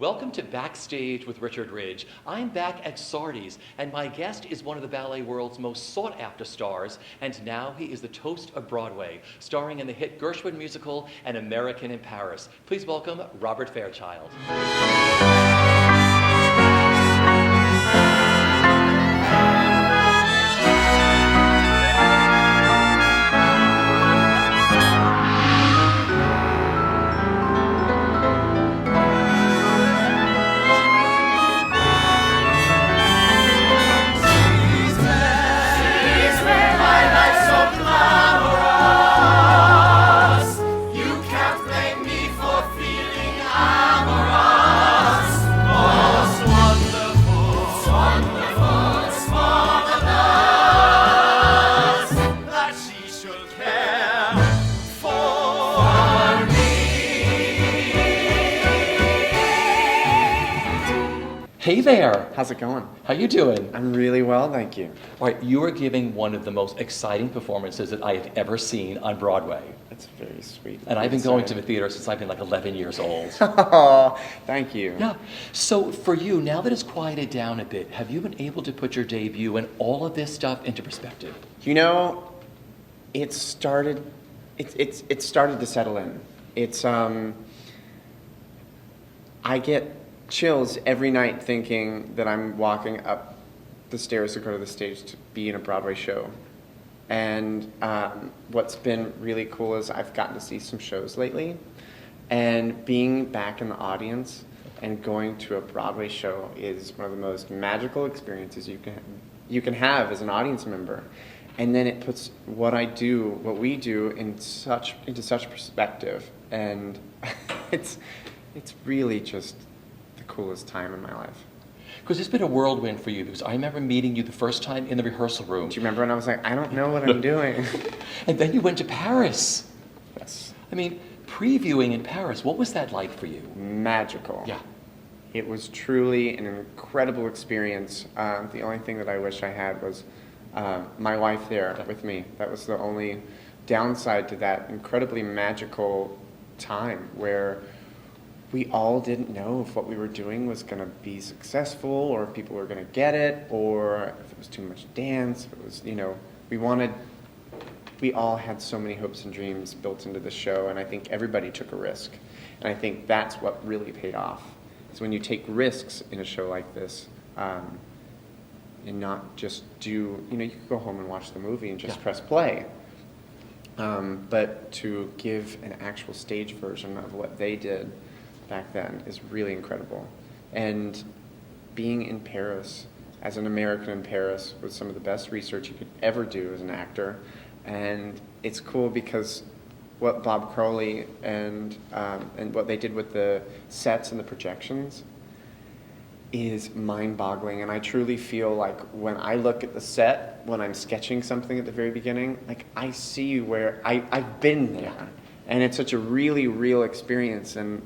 Welcome to Backstage with Richard Ridge. I'm back at Sardi's, and my guest is one of the ballet world's most sought-after stars, and now he is the toast of Broadway, starring in the hit Gershwin musical, An American in Paris. Please welcome Robert Fairchild. Hey there! How's it going? How you doing? I'm really well, thank you. All right, you are giving one of the most exciting performances that I have ever seen on Broadway. That's very sweet. And I've been going to the theater since I've been like 11 years old. Oh, thank you. Yeah. So for you, now that it's quieted down a bit, have you been able to put your debut and all of this stuff into perspective? You know, it started to settle in. I get chills every night thinking that I'm walking up the stairs to go to the stage to be in a Broadway show. And what's been really cool is I've gotten to see some shows lately, and being back in the audience and going to a Broadway show is one of the most magical experiences you can have as an audience member. And then it puts what we do into such perspective, and it's really just the coolest time in my life. Because it's been a whirlwind for you, because I remember meeting you the first time in the rehearsal room. Do you remember when I was like, I don't know what I'm doing? And then you went to Paris. Yes. I mean, previewing in Paris, what was that like for you? Magical. Yeah. It was truly an incredible experience. The only thing that I wish I had was my wife there with me. That was the only downside to that incredibly magical time where we all didn't know if what we were doing was going to be successful, or if people were going to get it, or if it was too much dance. If it was, we all had so many hopes and dreams built into the show, and I think everybody took a risk. And I think that's what really paid off, is when you take risks in a show like this, and not just do, you could go home and watch the movie and just press play. But to give an actual stage version of what they did back then is really incredible. And being in Paris, as an American in Paris, was some of the best research you could ever do as an actor. And it's cool because what Bob Crowley and what they did with the sets and the projections is mind-boggling. And I truly feel like when I look at the set, when I'm sketching something at the very beginning, like I see where I've been there. And it's such a really real experience, and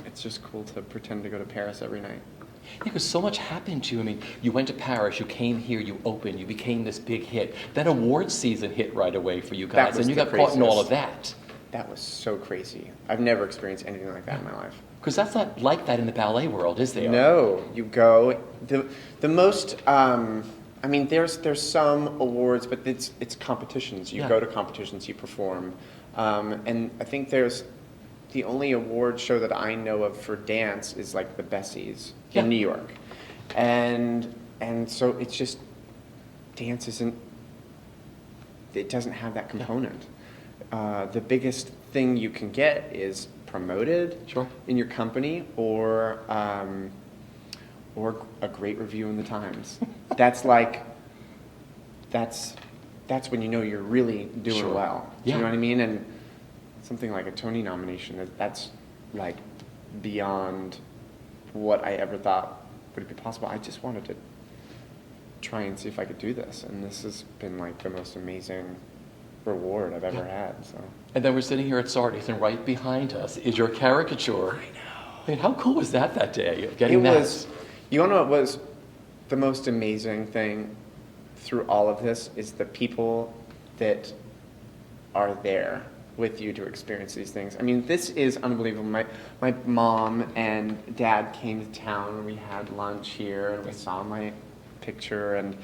it's just cool to pretend to go to Paris every night. Yeah, because so much happened to you. I mean, you went to Paris, you came here, you opened, you became this big hit. Then awards season hit right away for you guys, and you got caught in all of that. That was so crazy. I've never experienced anything like that in my life. Because that's not like that in the ballet world, is there? No, you go, the most, there's some awards, but it's competitions. You go to competitions, you perform. And I think the only award show that I know of for dance is like the Bessies in New York. And so it's just, dance it doesn't have that component. The biggest thing you can get is promoted in your company, or a great review in the Times. That's when you know you're really doing well. Do you know what I mean? And something like a Tony nomination, that's like beyond what I ever thought would be possible. I just wanted to try and see if I could do this, and this has been like the most amazing reward I've ever had. So. And then we're sitting here at Sardi's, and right behind us is your caricature. I know. I mean, how cool was that day? You want to know what was the most amazing thing through all of this is the people that are there with you to experience these things. I mean, this is unbelievable. My mom and dad came to town, and we had lunch here, and we saw my picture, and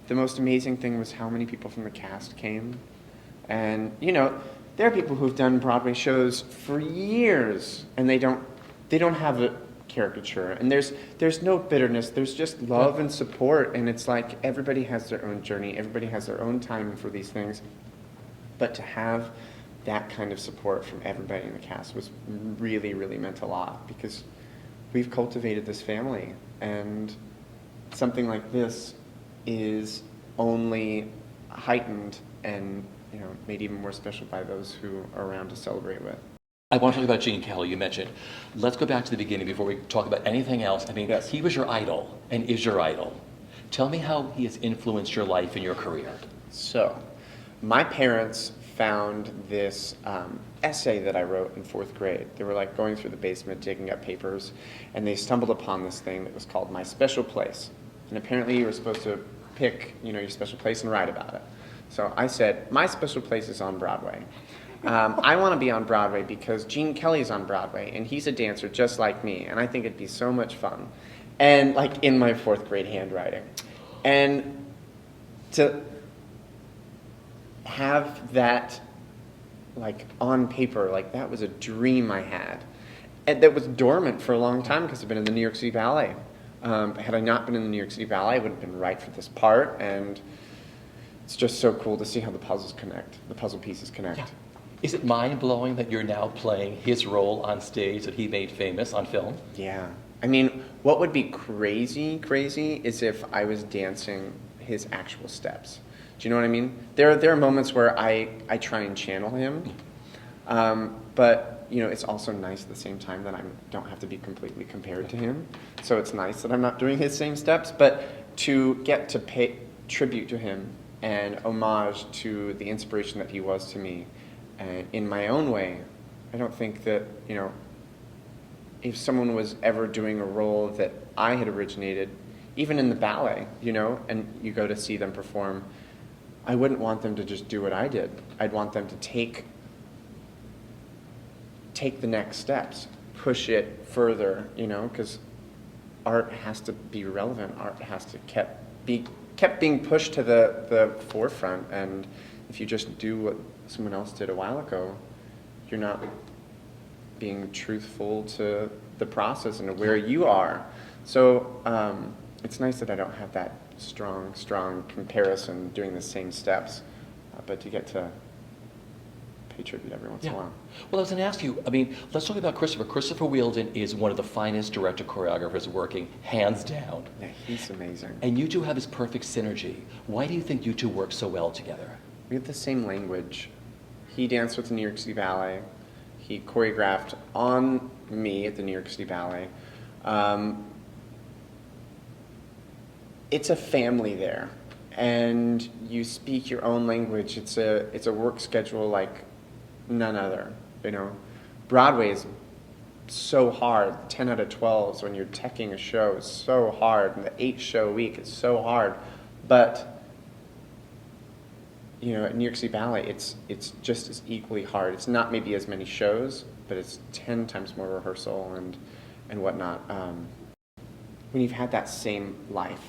the most amazing thing was how many people from the cast came. And, you know, there are people who've done Broadway shows for years, and they don't have a caricature, and there's no bitterness, there's just love and support, and it's like everybody has their own journey, everybody has their own timing for these things. But to have that kind of support from everybody in the cast was really, really meant a lot, because we've cultivated this family, and something like this is only heightened and, you know, made even more special by those who are around to celebrate with. I want to talk about Gene Kelly, you mentioned. Let's go back to the beginning before we talk about anything else. I mean, yes. He was your idol and is your idol. Tell me how he has influenced your life and your career. So, my parents found this essay that I wrote in 4th grade. They were like going through the basement, digging up papers, and they stumbled upon this thing that was called My Special Place. And apparently you were supposed to pick, you know, your special place and write about it. So I said, my special place is on Broadway. I want to be on Broadway because Gene Kelly's on Broadway, and he's a dancer just like me, and I think it'd be so much fun. And like in my 4th grade handwriting. And to have that like on paper, like that was a dream I had. And that was dormant for a long time because I've been in the New York City Ballet. Had I not been in the New York City Ballet, I wouldn't have been right for this part, and it's just so cool to see how the puzzles connect, the puzzle pieces connect. Yeah. Is it mind-blowing that you're now playing his role on stage that he made famous on film? Yeah. I mean, what would be crazy is if I was dancing his actual steps. Do you know what I mean? There are moments where I try and channel him, but you know, it's also nice at the same time that I don't have to be completely compared to him. So it's nice that I'm not doing his same steps, but to get to pay tribute to him and homage to the inspiration that he was to me, in my own way, I don't think that, you know, if someone was ever doing a role that I had originated, even in the ballet, you know, and you go to see them perform, I wouldn't want them to just do what I did. I'd want them to take the next steps, push it further, you know, because art has to be relevant. Art has to kept being pushed to the forefront, and if you just do what someone else did a while ago, you're not being truthful to the process and to where you are. So it's nice that I don't have that strong comparison doing the same steps, but to get to pay tribute every once in a while. Well, I was going to ask you, I mean, let's talk about Christopher. Christopher Wheeldon is one of the finest director choreographers working, hands down. Yeah, he's amazing. And you two have this perfect synergy. Why do you think you two work so well together? We have the same language. He danced with the New York City Ballet. He choreographed on me at the New York City Ballet. It's a family there, and you speak your own language. It's a work schedule like none other. You know, Broadway is so hard. 10 out of 12s when you're teching a show is so hard, and the 8-show week is so hard. But you know, at New York City Ballet, it's just as equally hard. It's not maybe as many shows, but it's 10 times more rehearsal and whatnot. When you've had that same life,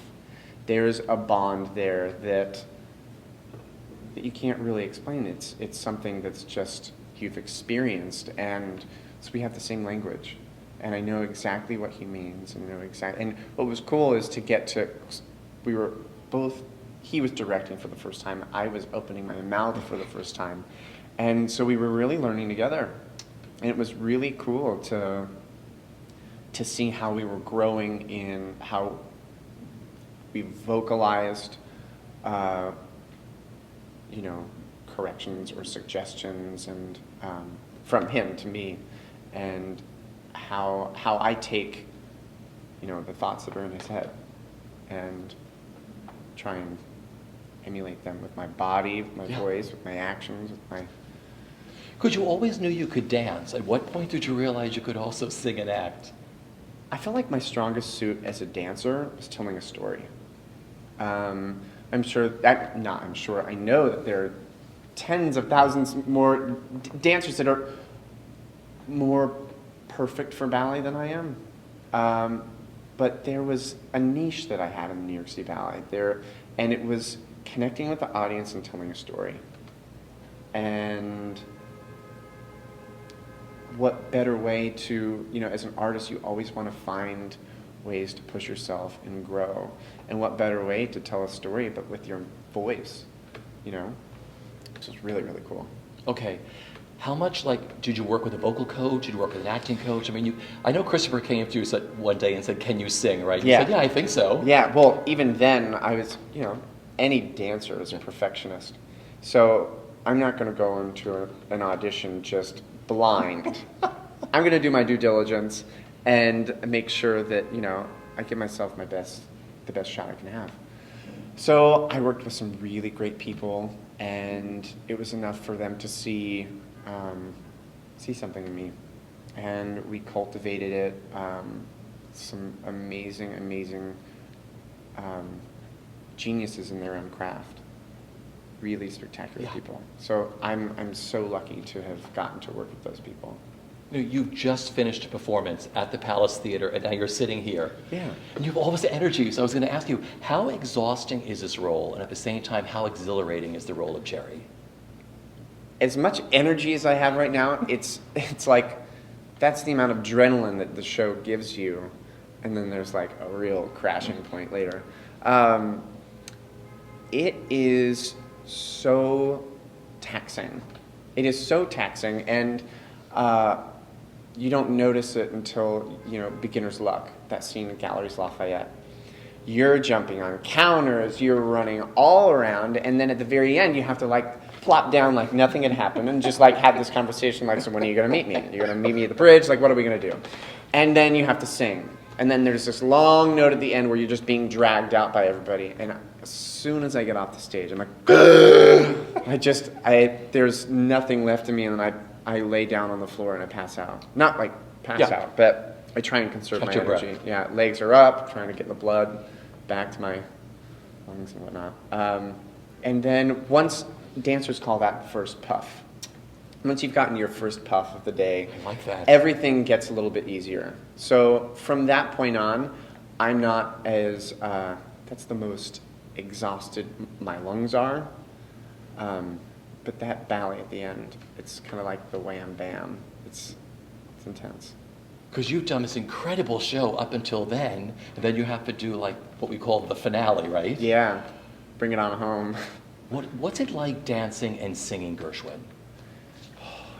there's a bond there that you can't really explain. It's something that's just you've experienced, and so we have the same language, and I know exactly what he means, and know exactly. And what was cool is to get to. We were both. He was directing for the first time. I was opening my mouth for the first time, and so we were really learning together, and it was really cool to see how we were growing in how we vocalized, you know, corrections or suggestions, and from him to me, and how I take, you know, the thoughts that are in his head, and try and emulate them with my body, with my voice, with my actions, with my. Because you always knew you could dance. At what point did you realize you could also sing and act? I felt like my strongest suit as a dancer was telling a story. I know that there are tens of thousands more dancers that are more perfect for ballet than I am. But there was a niche that I had in the New York City Ballet there, and it was connecting with the audience and telling a story. And what better way to, as an artist, you always want to find ways to push yourself and grow. And what better way to tell a story but with your voice, Which is really, really cool. Okay. How much, did you work with a vocal coach? Did you work with an acting coach? I mean, I know Christopher came to you one day and said, "Can you sing?" Right? You said, "Yeah, I think so." Yeah, well, even then, I was, any dancer is a perfectionist. So I'm not going to go into an audition just blind. I'm going to do my due diligence and make sure that, I give myself the best shot I can have. So I worked with some really great people, and it was enough for them to see something in me, and we cultivated it. Some amazing geniuses in their own craft, really spectacular people. So I'm so lucky to have gotten to work with those people. You've just finished a performance at the Palace Theater, and now you're sitting here. Yeah. And you have all this energy. So I was going to ask you, how exhausting is this role, and at the same time, how exhilarating is the role of Jerry? As much energy as I have right now, it's like that's the amount of adrenaline that the show gives you, and then there's a real crashing point later. It is so taxing. It is so taxing, and you don't notice it until, beginner's luck, that scene in Galleries Lafayette. You're jumping on counters, you're running all around, and then at the very end, you have to plop down like nothing had happened and just have this conversation so when are you going to meet me? You're going to meet me at the bridge? What are we going to do? And then you have to sing. And then there's this long note at the end where you're just being dragged out by everybody. And as soon as I get off the stage, I'm like, there's nothing left of me, and then I lay down on the floor and I pass out. Not pass out, but I try and conserve my energy. Breath. Yeah, legs are up, trying to get the blood back to my lungs and whatnot. And then once dancers call that first puff. Once you've gotten your first puff of the day, I like that. Everything gets a little bit easier. So from that point on, I'm not as, that's the most exhausted my lungs are. But that ballet at the end, it's kind of like the wham bam. It's intense. Because you've done this incredible show up until then, and then you have to do what we call the finale, right? Yeah, bring it on home. What's it like dancing and singing Gershwin?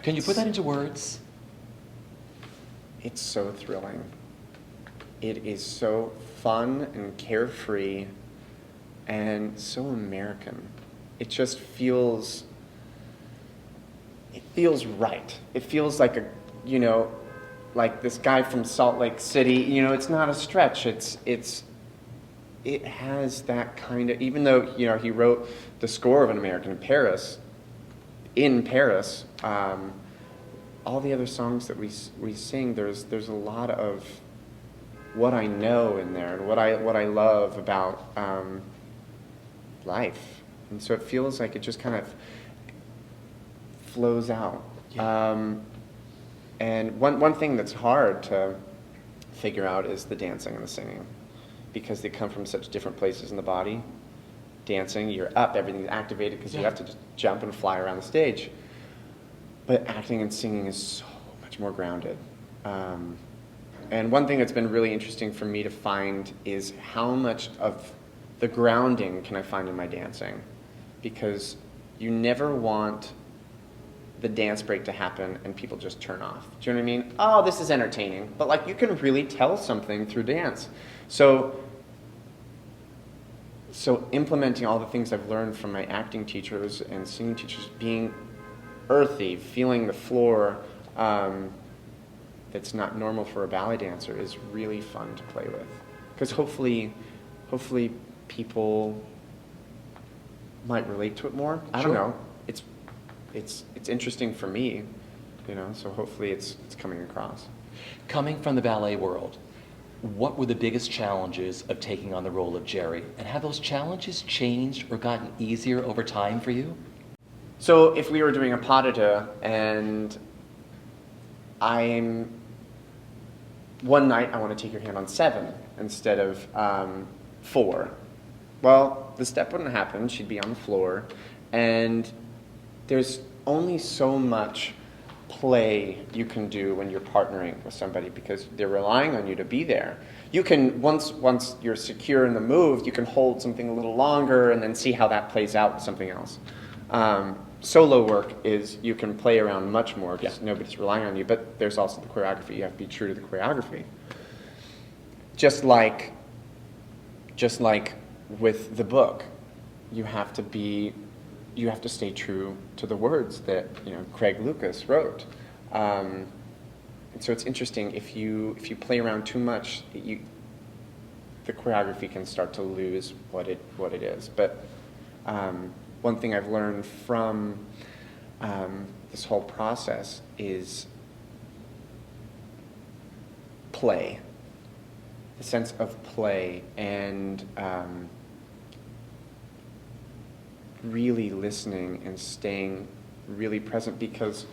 Can you put that into words? It's so thrilling. It is so fun and carefree and so American. It just feels right. It feels like like this guy from Salt Lake City. It's not a stretch. It has that kind of, even though, he wrote the score of An American in Paris, all the other songs that we sing, there's a lot of what I know in there and what I love about life. And so it feels like it just kind of flows out. Yeah. And one thing that's hard to figure out is the dancing and the singing, because they come from such different places in the body. Dancing, you're up, everything's activated because you have to just jump and fly around the stage. But acting and singing is so much more grounded. And one thing that's been really interesting for me to find is how much of the grounding can I find in my dancing? Because you never want the dance break to happen and people just turn off. Do you know what I mean? Oh, this is entertaining. But you can really tell something through dance. So implementing all the things I've learned from my acting teachers and singing teachers, being earthy, feeling the floor, that's not normal for a ballet dancer, is really fun to play with. Because hopefully people might relate to it more. I don't know. It's interesting for me, so hopefully it's coming across. Coming from the ballet world, what were the biggest challenges of taking on the role of Jerry? And have those challenges changed or gotten easier over time for you? So if we were doing a pas de deux and one night I want to take your hand on 7 instead of 4. Well, the step wouldn't happen. She'd be on the floor. And there's only so much play you can do when you're partnering with somebody because they're relying on you to be there. You can, once you're secure in the move, you can hold something a little longer and then see how that plays out with something else. Solo work is you can play around much more because nobody's relying on you, but there's also the choreography. You have to be true to the choreography. Just like with the book, you have to stay true to the words that Craig Lucas wrote. And so it's interesting if you play around too much, the choreography can start to lose what it is. But one thing I've learned from this whole process is play, the sense of play, and really listening and staying really present. Because,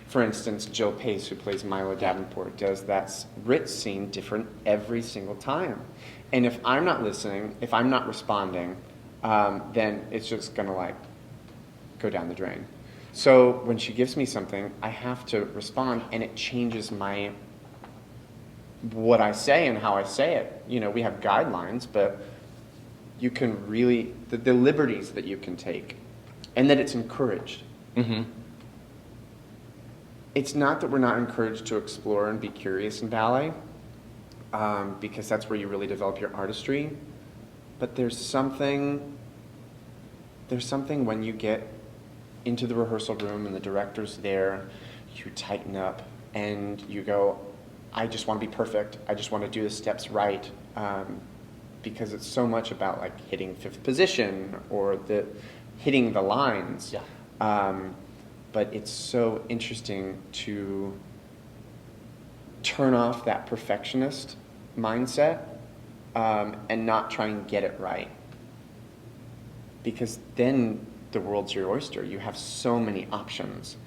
for instance, Jill Pace, who plays Milo Davenport, does that Ritz scene different every single time. And if I'm not listening, if I'm not responding, then it's just going to go down the drain. So when she gives me something, I have to respond, and it changes what I say and how I say it. We have guidelines, but you can really, the liberties that you can take, and that it's encouraged. Mm-hmm. It's not that we're not encouraged to explore and be curious in ballet, because that's where you really develop your artistry. But there's something when you get into the rehearsal room and the director's there, you tighten up and you go, I just want to be perfect. I just want to do the steps right. Because it's so much about hitting 5th position or hitting the lines. Yeah. But it's so interesting to turn off that perfectionist mindset and not try and get it right. Because then the world's your oyster. You have so many options.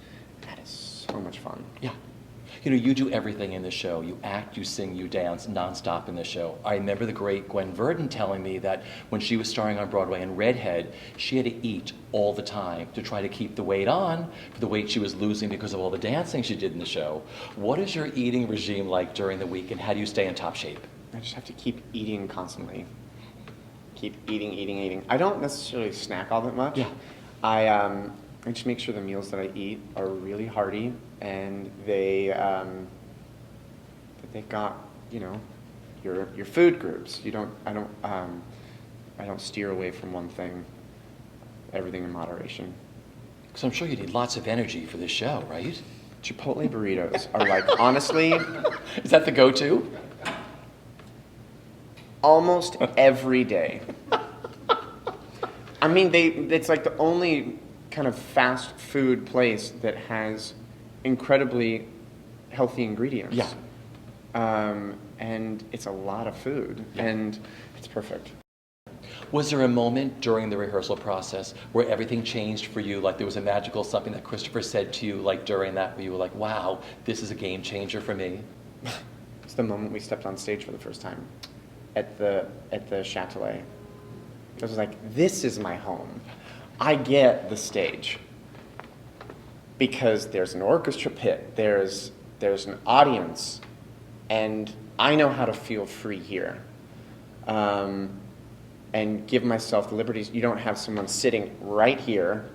That is so much fun. Yeah. You do everything in the show. You act, you sing, you dance nonstop in the show. I remember the great Gwen Verdon telling me that when she was starring on Broadway in Redhead, she had to eat all the time to try to keep the weight on for the weight she was losing because of all the dancing she did in the show. What is your eating regime like during the week, and how do you stay in top shape? I just have to keep eating constantly. Keep eating. I don't necessarily snack all that much. Yeah. I just make sure the meals that I eat are really hearty, and they've got your food groups. I don't steer away from one thing. Everything in moderation. So I'm sure you need lots of energy for this show, right? Chipotle burritos are honestly. Is that the go-to? Almost every day. I mean, it's the only kind of fast food place that has incredibly healthy ingredients. Yeah. And it's a lot of food, and it's perfect. Was there a moment during the rehearsal process where everything changed for you? There was a magical something that Christopher said to you, during that, where you were wow, this is a game changer for me? It's the moment we stepped on stage for the first time at the Châtelet. I was this is my home. I get the stage because there's an orchestra pit, there's an audience, and I know how to feel free here. And give myself the liberties. You don't have someone sitting right here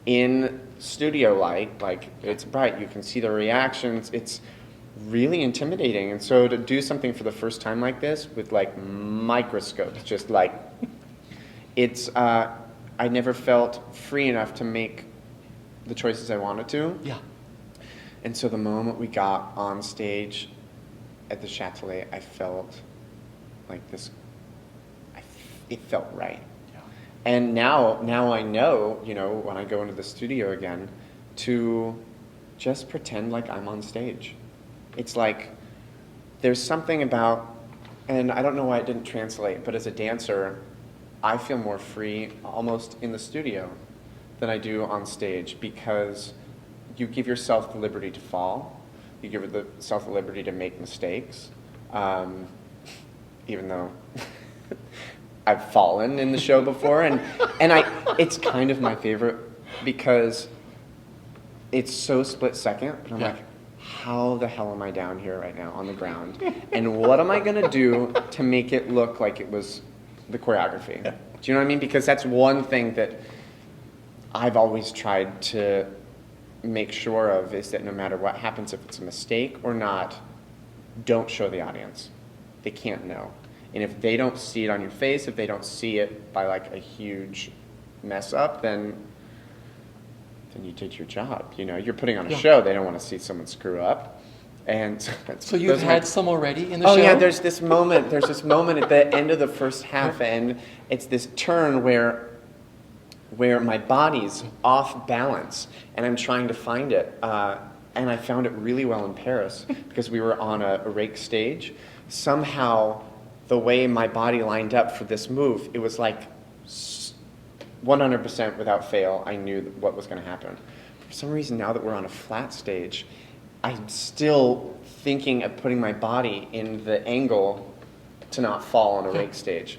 in studio light, it's bright, you can see the reactions, it's really intimidating. And so to do something for the first time like this with microscopes, just it's, I never felt free enough to make the choices I wanted to. Yeah. And so the moment we got on stage at the Châtelet, I felt this. It felt right. Yeah. And now I know, when I go into the studio again, to just pretend like I'm on stage. It's there's something about, and I don't know why it didn't translate, but as a dancer, I feel more free almost in the studio than I do on stage, because you give yourself the liberty to fall. You give yourself the liberty to make mistakes, even though I've fallen in the show before, and it's kind of my favorite because it's so split second, but I'm like, how the hell am I down here right now on the ground? And what am I gonna do to make it look like it was the choreography? Do you know what I mean? Because that's one thing that I've always tried to make sure of, is that no matter what happens, if it's a mistake or not, don't show the audience. They can't know. And if they don't see it on your face, if they don't see it by like a huge mess up, then you did your job. You know, you're putting on a show. They don't want to see someone screw up. And so you've had some already in the show? Oh yeah, there's this moment at the end of the first half, and it's this turn where my body's off balance, and I'm trying to find it. And I found it really well in Paris because we were on a rake stage. Somehow, the way my body lined up for this move, it was like 100% without fail, I knew what was going to happen. For some reason, now that we're on a flat stage, I'm still thinking of putting my body in the angle to not fall on a rake stage.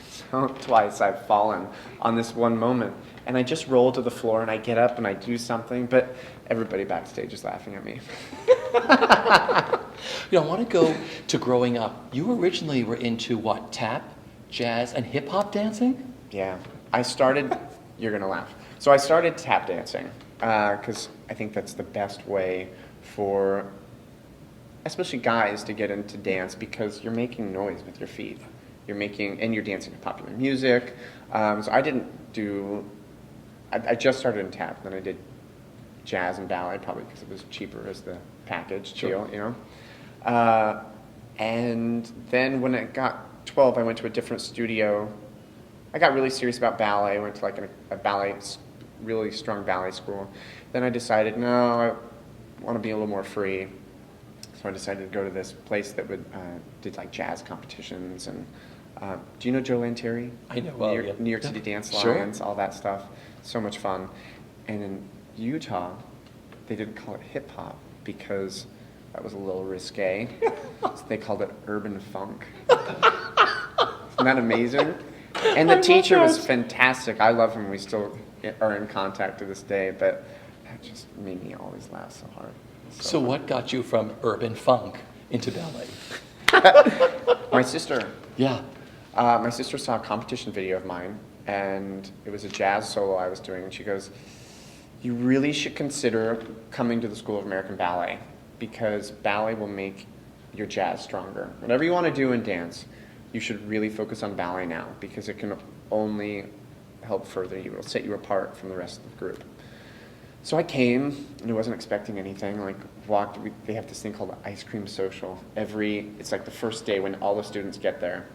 So twice I've fallen on this one moment. And I just roll to the floor and I get up and I do something, but everybody backstage is laughing at me. I want to go to growing up. You originally were into what? Tap, jazz, and hip hop dancing? Yeah. I started, you're going to laugh. So I started tap dancing because I think that's the best way for especially guys to get into dance, because you're making noise with your feet. And you're dancing to popular music. So I just started in tap, then I did jazz and ballet, probably because it was cheaper as the package deal, you know. And then when I got 12, I went to a different studio. I got really serious about ballet. I went to like a ballet, really strong ballet school. Then I decided, no, I want to be a little more free. So I decided to go to this place that did like jazz competitions. And do you know Joe Lantieri? I know. New York City Dance Lions, all that stuff. So much fun. And in Utah, they didn't call it hip hop because that was a little risque. So they called it urban funk. Isn't that amazing? And the teacher was fantastic. I love him. We still are in contact to this day, but that just made me always laugh so hard. So what got you from urban funk into ballet? My sister. Yeah. My sister saw a competition video of mine, and it was a jazz solo I was doing, and she goes, you really should consider coming to the School of American Ballet, because ballet will make your jazz stronger. Whatever you want to do in dance, you should really focus on ballet now, because it can only help further you. It'll set you apart from the rest of the group. So I came, and I wasn't expecting anything. They have this thing called ice cream social. It's like the first day when all the students get there.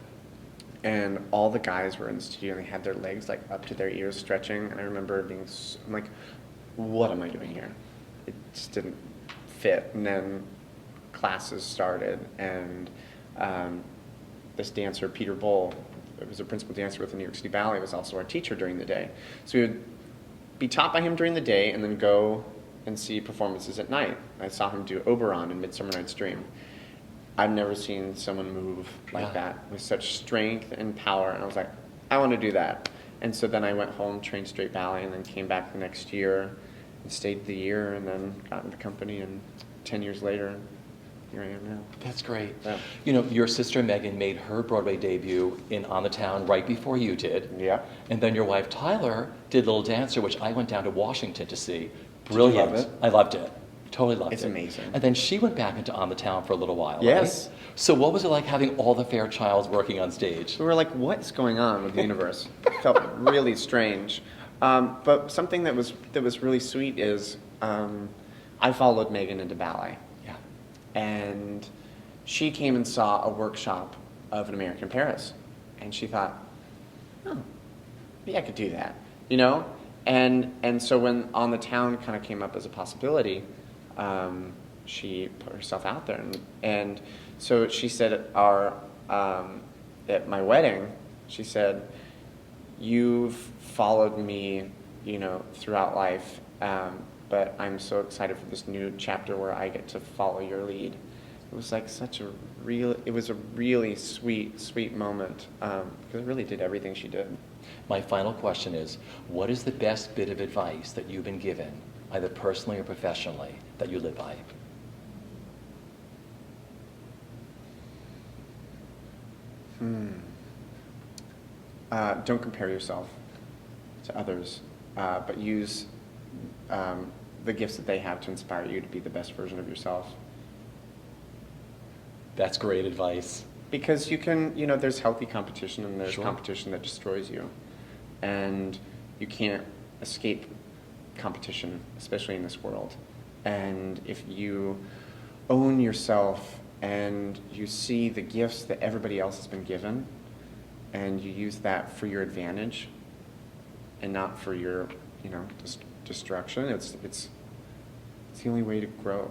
And all the guys were in the studio, and they had their legs like up to their ears stretching. And I remember I'm like, what am I doing here? It just didn't fit. And then classes started, and this dancer, Peter Bull, who was a principal dancer with the New York City Ballet, was also our teacher during the day. So we would be taught by him during the day and then go and see performances at night. I saw him do Oberon in Midsummer Night's Dream. I've never seen someone move like that with such strength and power, and I was like, I want to do that. And so then I went home, trained straight ballet, and then came back the next year and stayed the year, and then got in the company, and 10 years later, here I am now. That's great. Yeah. Your sister Megan made her Broadway debut in On the Town right before you did. Yeah. And then your wife Tyler did Little Dancer, which I went down to Washington to see. Brilliant. Did you love it? I loved it. Totally loved it. It's amazing. And then she went back into On the Town for a little while. Yes. Right? So what was it like having all the Fairchilds working on stage? We were like, what is going on with the universe? It felt really strange. But something that was really sweet is I followed Megan into ballet. Yeah. And she came and saw a workshop of An American Paris. And she thought, oh, maybe I could do that, you know? And so when On the Town kind of came up as a possibility, she put herself out there. And so she said at my wedding, she said, you've followed me throughout life. But I'm so excited for this new chapter where I get to follow your lead. It was like it was a really sweet, sweet moment, because it really did everything she did. My final question is, what is the best bit of advice that you've been given, either personally or professionally, that you live by? Don't compare yourself to others, but use the gifts that they have to inspire you to be the best version of yourself. That's great advice. Because you can, there's healthy competition and there's Sure. competition that destroys you. And you can't escape competition, especially in this world. And if you own yourself and you see the gifts that everybody else has been given, and you use that for your advantage and not for your, destruction, it's the only way to grow.